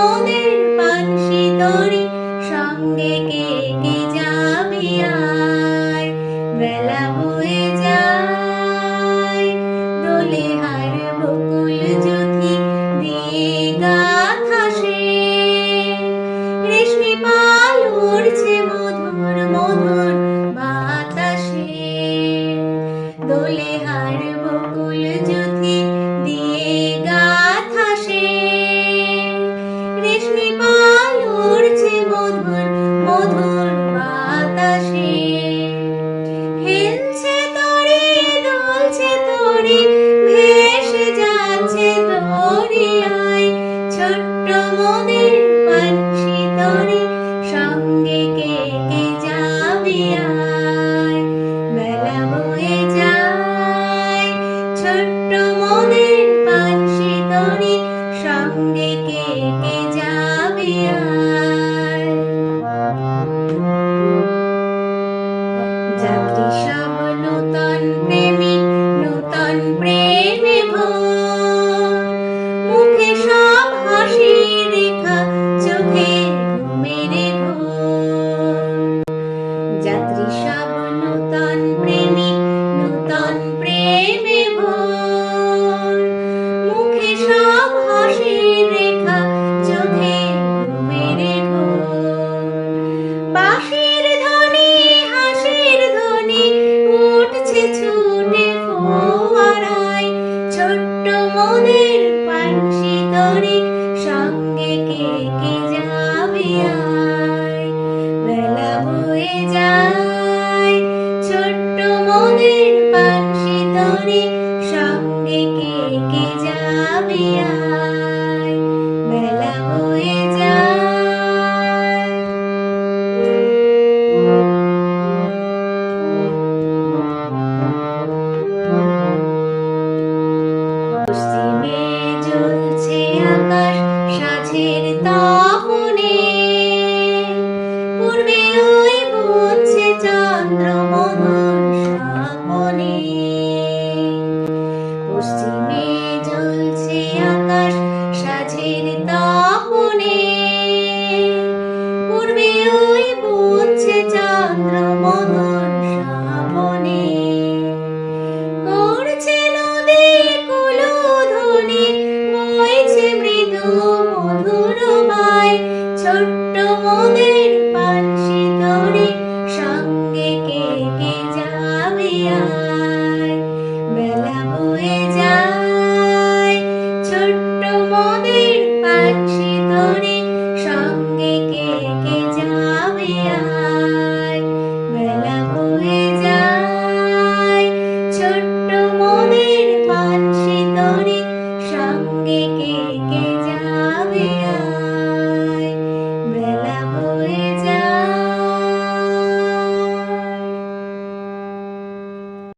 মনের পানসি তরি সঙ্গে কে কে যাবি আয়। বেলা হয়ে যায় দোলে হার বকুল জুথি দিয়ে গাথা সে। রেশমি পাল উড়ছে মধুর মধুর বাতাসে। দোলে হার বকুল জুথি দিয়ে গাথা সে। রেশমি পাল উড়ছে মধুর মধুর বাতাসে। হেলছে তরি দুলছে তরি ভেসে যাচ্ছে দরিয়ায়। ছোট্ট মনের পানসি তরি সঙ্গে কে কে যাবি আয়। বেলা হয়ে যায় ছোট্ট মনের পানসি তরি সঙ্গে কে কে যাবি আয়। যাত্রী সব নূতন প্রেমিক নূতন প্রেমে ভোর। মুখে সব হাসি রেখা চোখে ঘুমের ঘোর। যাত্রী সব নূতন প্রেমিক নূতন প্রেমে ভোর। মুখে সব হাসি রেখা চোখে ঘুমের ঘোর। বাঁশির ধ্বনি হাসির ধ্বনি উঠছে ছুটে ফোয়ারায়। ছোট্ট মনের পানসি তরি সঙ্গে কে কে যাবি আয়। বেলা হয়ে যায় ছোট্ট মনের পানসি তরি সঙ্গে কে কে যাবি আয়। বেলা হয়ে যায়। পশ্চিমে জ্বলছে আকাশ সাঁঝের তপনে। পূর্বে ওই বুনছে চন্দ্র মধুর স্বপনে। পশ্চিমে জ্বলছে আকাশ সাঁঝের তপনে। পূর্বে ওই বুনছে চন্দ্র মধুর স্বপনে। করছে নদী কুলধ্বনি বইছে মৃদু মধুর বায়। ছোট্ট মনের পানসি তরি সঙ্গে কে কে যাবি আয়। বেলা হয়ে যায়।